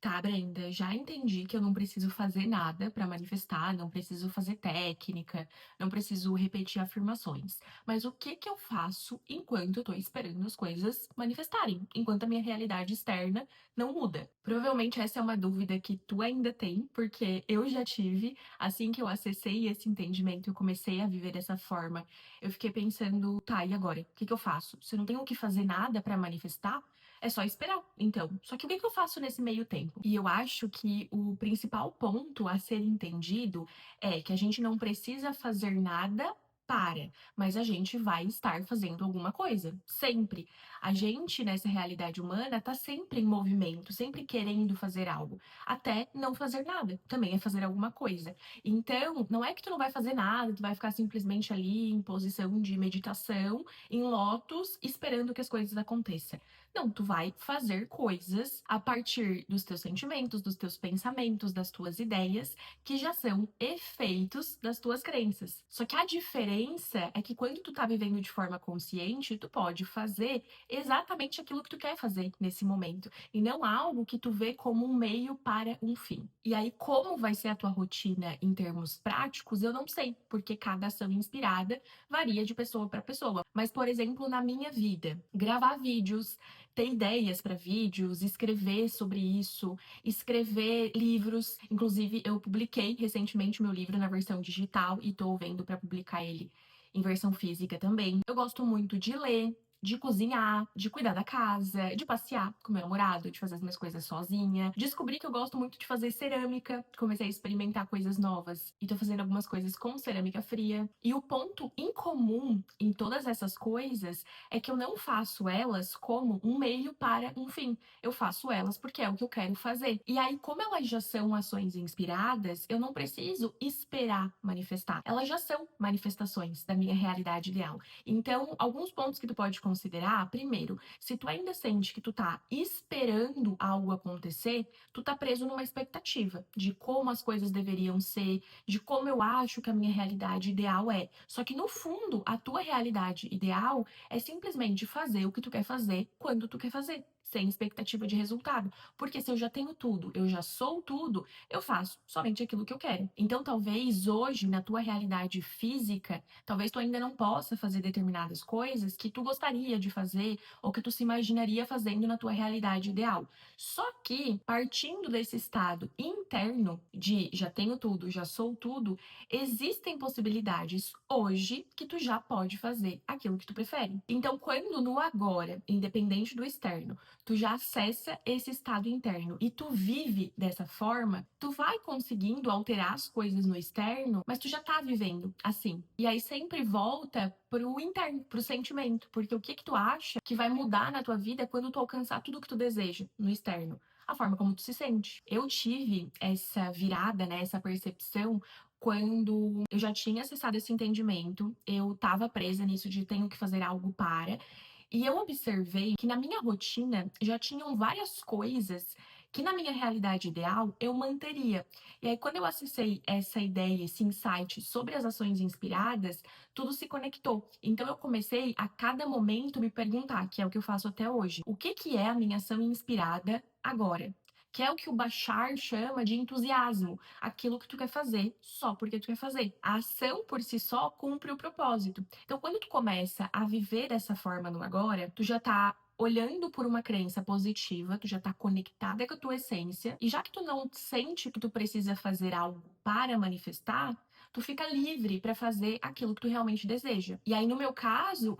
Tá, Brenda, já entendi que eu não preciso fazer nada para manifestar, não preciso fazer técnica, não preciso repetir afirmações. Mas o que que eu faço enquanto eu tô esperando as coisas manifestarem, enquanto a minha realidade externa não muda? Provavelmente essa é uma dúvida que tu ainda tem, porque eu já tive, assim que eu acessei esse entendimento, eu comecei a viver dessa forma, eu fiquei pensando, tá, e agora? O que que eu faço? Se eu não tenho que fazer nada para manifestar, é só esperar, então. Só que o que que eu faço nesse meio tempo? E eu acho que o principal ponto a ser entendido é que a gente não precisa fazer nada para, mas a gente vai estar fazendo alguma coisa, sempre. A gente, nessa realidade humana, tá sempre em movimento, sempre querendo fazer algo, até não fazer nada, também é fazer alguma coisa. Então, não é que tu não vai fazer nada, tu vai ficar simplesmente ali em posição de meditação, em lótus, esperando que as coisas aconteçam. Não, tu vai fazer coisas a partir dos teus sentimentos, dos teus pensamentos, das tuas ideias, que já são efeitos das tuas crenças. Só que a diferença é que quando tu tá vivendo de forma consciente, tu pode fazer exatamente aquilo que tu quer fazer nesse momento, e não algo que tu vê como um meio para um fim. E aí, como vai ser a tua rotina em termos práticos, eu não sei, porque cada ação inspirada varia de pessoa para pessoa. Mas, por exemplo, na minha vida, gravar vídeos, ter ideias para vídeos, escrever sobre isso, escrever livros. Inclusive, eu publiquei recentemente meu livro na versão digital e tô vendo para publicar ele em versão física também. Eu gosto muito de ler, de cozinhar, de cuidar da casa, de passear com meu namorado, de fazer as minhas coisas sozinha. Descobri que eu gosto muito de fazer cerâmica, comecei a experimentar coisas novas e tô fazendo algumas coisas com cerâmica fria. E o ponto em comum em todas essas coisas é que eu não faço elas como um meio para um fim. Eu faço elas porque é o que eu quero fazer. E aí, como elas já são ações inspiradas, eu não preciso esperar manifestar. Elas já são manifestações da minha realidade ideal. Então, alguns pontos que tu pode considerar, primeiro, se tu ainda sente que tu tá esperando algo acontecer, tu tá preso numa expectativa de como as coisas deveriam ser, de como eu acho que a minha realidade ideal é. Só que no fundo, a tua realidade ideal é simplesmente fazer o que tu quer fazer quando tu quer fazer, sem expectativa de resultado. Porque se eu já tenho tudo, eu já sou tudo, eu faço somente aquilo que eu quero. Então, talvez hoje, na tua realidade física, talvez tu ainda não possa fazer determinadas coisas que tu gostaria de fazer ou que tu se imaginaria fazendo na tua realidade ideal. Só que, partindo desse estado interno de já tenho tudo, já sou tudo, existem possibilidades hoje que tu já pode fazer aquilo que tu prefere. Então, quando no agora, independente do externo, tu já acessa esse estado interno e tu vive dessa forma, tu vai conseguindo alterar as coisas no externo, mas tu já tá vivendo assim. E aí sempre volta pro interno, pro sentimento, porque o que que tu acha que vai mudar na tua vida quando tu alcançar tudo que tu deseja no externo? A forma como tu se sente. Eu tive essa virada, né, essa percepção quando eu já tinha acessado esse entendimento, eu estava presa nisso de tenho que fazer algo para, e eu observei que na minha rotina já tinham várias coisas que na minha realidade ideal eu manteria. E aí, quando eu acessei essa ideia, esse insight sobre as ações inspiradas, tudo se conectou. Então, eu comecei a cada momento me perguntar, que é o que eu faço até hoje, o que que é a minha ação inspirada agora? Que é o que o Bashar chama de entusiasmo, aquilo que tu quer fazer só porque tu quer fazer. A ação por si só cumpre o propósito. Então, quando tu começa a viver dessa forma no agora, tu já tá olhando por uma crença positiva, tu já tá conectada com a tua essência, e já que tu não sente que tu precisa fazer algo para manifestar, tu fica livre para fazer aquilo que tu realmente deseja. E aí, no meu caso,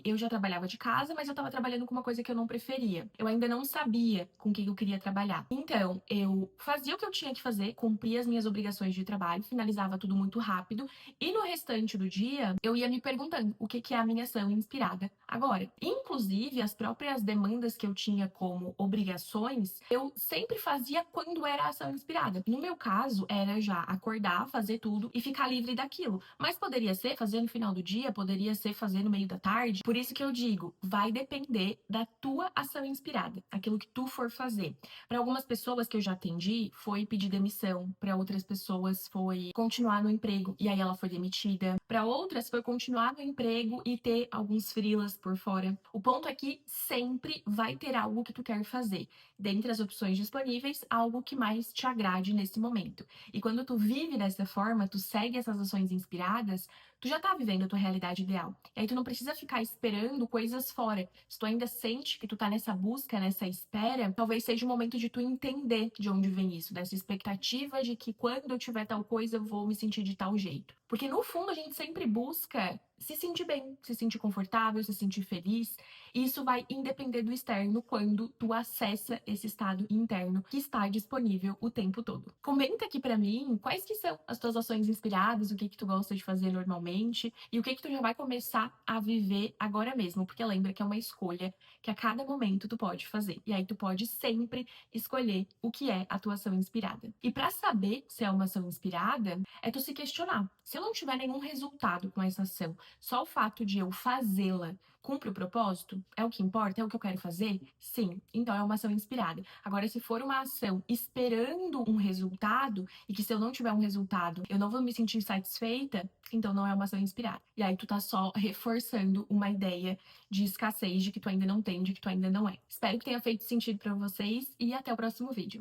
eu já trabalhava de casa, mas eu tava trabalhando com uma coisa que eu não preferia. Eu ainda não sabia com o que eu queria trabalhar. Então, eu fazia o que eu tinha que fazer, cumpria as minhas obrigações de trabalho, finalizava tudo muito rápido, e no restante do dia, eu ia me perguntando o que que é a minha ação inspirada agora. Inclusive, as próprias demandas que eu tinha como obrigações, eu sempre fazia quando era a ação inspirada. No meu caso, era já acordar, fazer tudo e ficar livre daquilo. Mas poderia ser fazer no final do dia, poderia ser fazer no meio da tarde. Por isso que eu digo, vai depender da tua ação inspirada, aquilo que tu for fazer. Para algumas pessoas que eu já atendi, foi pedir demissão, para outras pessoas foi continuar no emprego e aí ela foi demitida. Para outras foi continuar no emprego e ter alguns freelas por fora. O ponto é que sempre vai ter algo que tu quer fazer. Dentre as opções disponíveis, algo que mais te agrade nesse momento. E quando tu vive dessa forma, tu segue essas ações inspiradas, tu já tá vivendo a tua realidade ideal. E aí tu não precisa ficar esperando coisas fora. Se tu ainda sente que tu tá nessa busca, nessa espera, talvez seja o momento de tu entender de onde vem isso, dessa expectativa de que quando eu tiver tal coisa eu vou me sentir de tal jeito. Porque no fundo a gente sempre busca se sentir bem, se sentir confortável, se sentir feliz. E isso vai independer do externo quando tu acessa esse estado interno que está disponível o tempo todo. Comenta aqui pra mim quais que são as tuas ações inspiradas, o que que tu gosta de fazer normalmente e o que que tu já vai começar a viver agora mesmo, porque lembra que é uma escolha que a cada momento tu pode fazer. E aí tu pode sempre escolher o que é a tua ação inspirada. E pra saber se é uma ação inspirada, é tu se questionar. Se eu não tiver nenhum resultado com essa ação, só o fato de eu fazê-la cumpre o propósito? É o que importa? É o que eu quero fazer? Sim, então é uma ação inspirada. Agora, se for uma ação esperando um resultado, e que se eu não tiver um resultado, eu não vou me sentir satisfeita, então não é uma ação inspirada. E aí tu tá só reforçando uma ideia de escassez, de que tu ainda não tem, de que tu ainda não é. Espero que tenha feito sentido pra vocês e até o próximo vídeo.